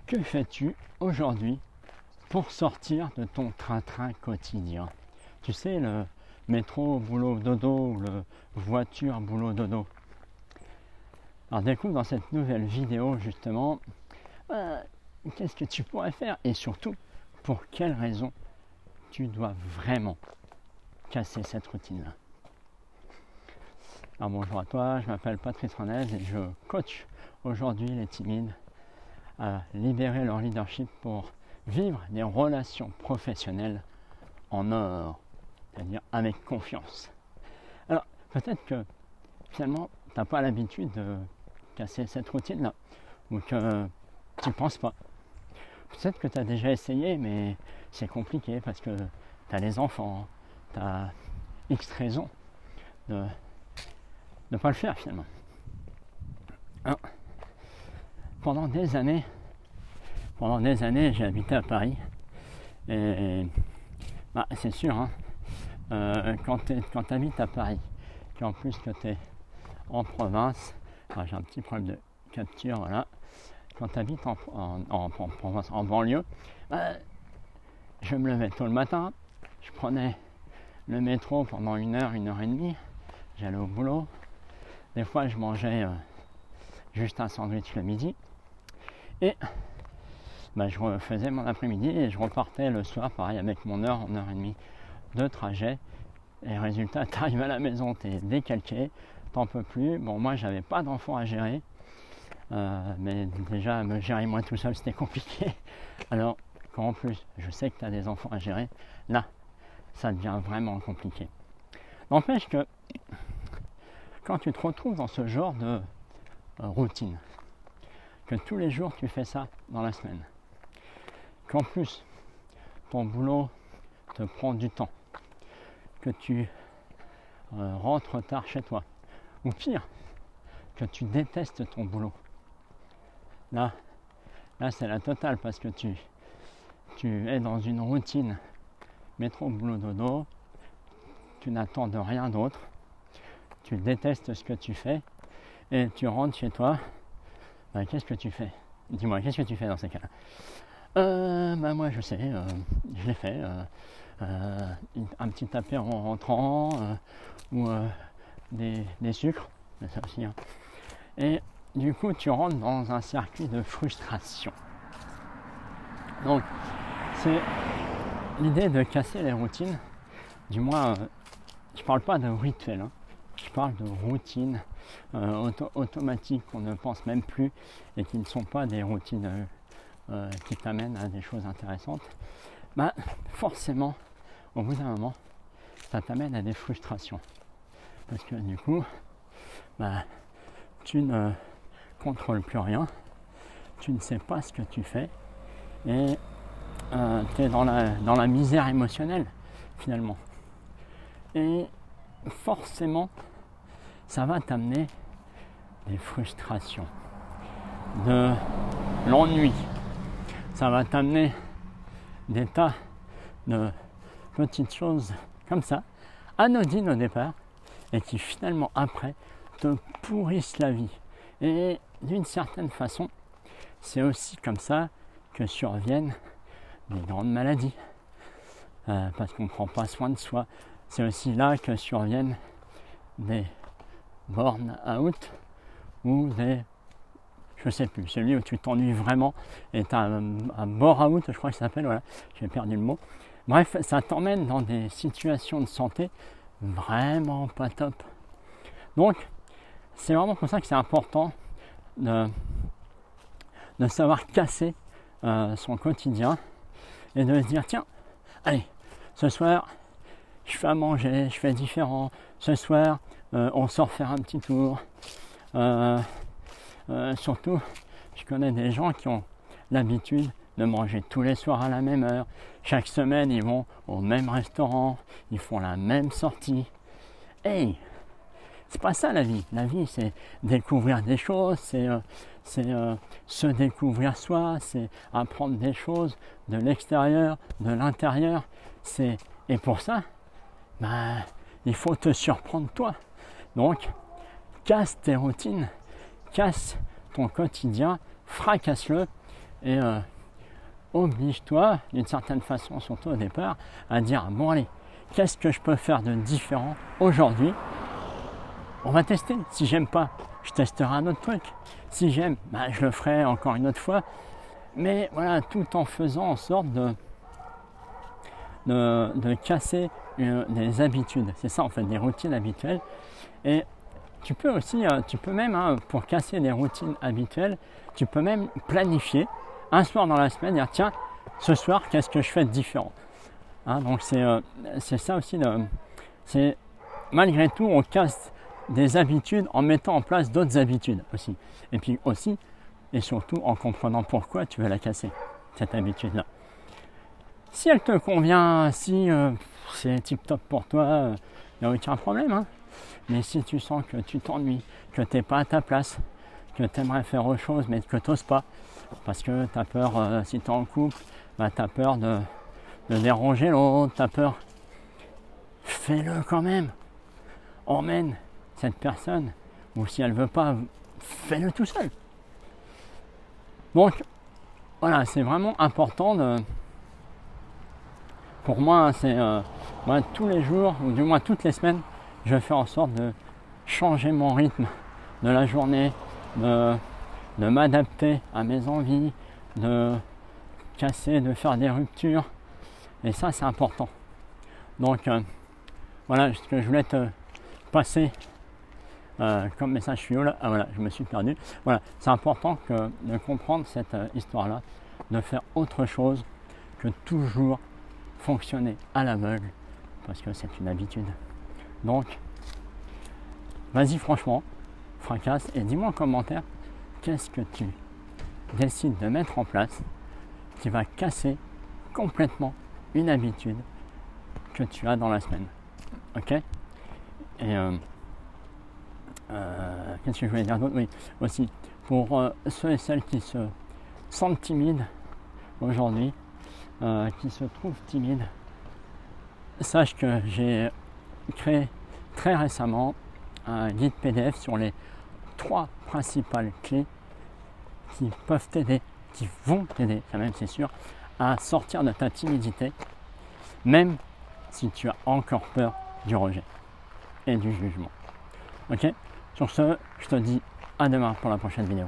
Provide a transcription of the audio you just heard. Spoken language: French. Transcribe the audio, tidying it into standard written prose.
Que fais-tu aujourd'hui pour sortir de ton train-train quotidien? Tu sais, le métro, boulot, dodo, ou le voiture, boulot, dodo. Alors découvre dans cette nouvelle vidéo justement qu'est-ce que tu pourrais faire et surtout pour quelles raisons tu dois vraiment casser cette routine-là. Alors bonjour à toi, je m'appelle Patrice Ranez et je coach aujourd'hui les timides à libérer leur leadership pour vivre des relations professionnelles en or, c'est-à-dire avec confiance. Alors peut-être que finalement tu n'as pas l'habitude de casser cette routine-là ou que tu ne penses pas. Peut-être que tu as déjà essayé mais c'est compliqué parce que tu as les enfants, tu as X raisons de ne pas le faire finalement. Alors, pendant des années, j'ai habité à Paris et c'est sûr, quand tu habites à Paris, qu'en plus que tu es en province, j'ai un petit problème de capture, voilà. Quand tu habites en province, en banlieue, je me levais tôt le matin, je prenais le métro pendant 1 heure, 1 heure et demie, j'allais au boulot. Des fois, je mangeais juste un sandwich le midi et je refaisais mon après-midi et je repartais le soir, pareil, avec mon heure, 1 heure et demie de trajet. Et résultat, tu arrives à la maison, tu es décalqué, t'en peux plus. Bon, moi, j'avais pas d'enfant à gérer, mais déjà, me gérer moi tout seul, c'était compliqué. Alors, quand en plus, je sais que tu as des enfants à gérer, là, ça devient vraiment compliqué. N'empêche que quand tu te retrouves dans ce genre de routine, que tous les jours tu fais ça dans la semaine, qu'en plus ton boulot te prend du temps, que tu rentres tard chez toi, ou pire, que tu détestes ton boulot, là c'est la totale parce que tu es dans une routine métro, boulot, dodo, tu n'attends de rien d'autre, tu détestes ce que tu fais et tu rentres chez toi. Qu'est-ce que tu fais? Dis-moi, qu'est-ce que tu fais dans ces cas-là? Moi je sais, je l'ai fait, un petit apéro en rentrant, ou des sucres, mais ça aussi. Et du coup tu rentres dans un circuit de frustration. Donc c'est l'idée de casser les routines, du moins je parle pas de rituel, je parle de routines automatiques qu'on ne pense même plus et qui ne sont pas des routines qui t'amènent à des choses intéressantes. Forcément, au bout d'un moment, ça t'amène à des frustrations. Parce que du coup, tu ne contrôles plus rien, tu ne sais pas ce que tu fais et tu es dans la misère émotionnelle finalement. Et forcément, ça va t'amener des frustrations, de l'ennui. Ça va t'amener des tas de petites choses comme ça, anodines au départ, et qui finalement après te pourrissent la vie. Et d'une certaine façon, c'est aussi comme ça que surviennent des grandes maladies, parce qu'on ne prend pas soin de soi. C'est aussi là que surviennent des burn-out ou des, je sais plus, celui où tu t'ennuies vraiment et tu as un bore-out, je crois que ça s'appelle, voilà, j'ai perdu le mot. Bref, ça t'emmène dans des situations de santé vraiment pas top. Donc, c'est vraiment pour ça que c'est important de savoir casser son quotidien et de se dire, tiens, allez, ce soir, je fais à manger, je fais différent. Ce soir, on sort faire un petit tour. Surtout, je connais des gens qui ont l'habitude de manger tous les soirs à la même heure. Chaque semaine, ils vont au même restaurant, ils font la même sortie. Hey, c'est pas ça la vie. La vie, c'est découvrir des choses, c'est se découvrir soi, c'est apprendre des choses de l'extérieur, de l'intérieur. Et pour ça, il faut te surprendre toi. Donc, casse tes routines, casse ton quotidien, fracasse-le Et oblige-toi, d'une certaine façon, surtout au départ, à dire bon allez, qu'est-ce que je peux faire de différent aujourd'hui? On va tester. Si j'aime pas, je testerai un autre truc. Si j'aime, je le ferai encore une autre fois. Mais voilà, tout en faisant en sorte de casser des habitudes. C'est ça en fait, des routines habituelles. Et tu peux aussi, tu peux même, pour casser des routines habituelles, tu peux même planifier un soir dans la semaine, dire tiens, ce soir, qu'est-ce que je fais de différent? Donc c'est ça aussi, c'est malgré tout, on casse des habitudes en mettant en place d'autres habitudes aussi. Et puis aussi, et surtout en comprenant pourquoi tu veux la casser, cette habitude-là. Si elle te convient, si c'est tip-top pour toi, il n'y a aucun problème. Mais si tu sens que tu t'ennuies, que tu n'es pas à ta place, que tu aimerais faire autre chose mais que tu n'oses pas, parce que tu as peur, si tu es en couple, tu as peur de déranger l'autre, tu as peur, fais-le quand même. Emmène cette personne, ou si elle ne veut pas, fais-le tout seul. Donc voilà, c'est vraiment important pour moi, c'est moi, tous les jours, ou du moins toutes les semaines, je fais en sorte de changer mon rythme de la journée, de m'adapter à mes envies, de casser, de faire des ruptures. Et ça, c'est important. Donc voilà ce que je voulais te passer comme message tuyau là. Ah voilà, je me suis perdu. Voilà, c'est important de comprendre cette histoire-là, de faire autre chose que toujours fonctionner à l'aveugle, parce que c'est une habitude. Donc, vas-y franchement, fracasse et dis-moi en commentaire qu'est-ce que tu décides de mettre en place qui va casser complètement une habitude que tu as dans la semaine. Ok? Et qu'est-ce que je voulais dire d'autre? Oui, aussi, pour ceux et celles qui se sentent timides aujourd'hui, qui se trouvent timides, sache que j'ai créé très récemment un guide PDF sur les 3 principales clés qui peuvent t'aider, qui vont t'aider, quand même c'est sûr, à sortir de ta timidité, même si tu as encore peur du rejet et du jugement. Ok? Sur ce, je te dis à demain pour la prochaine vidéo.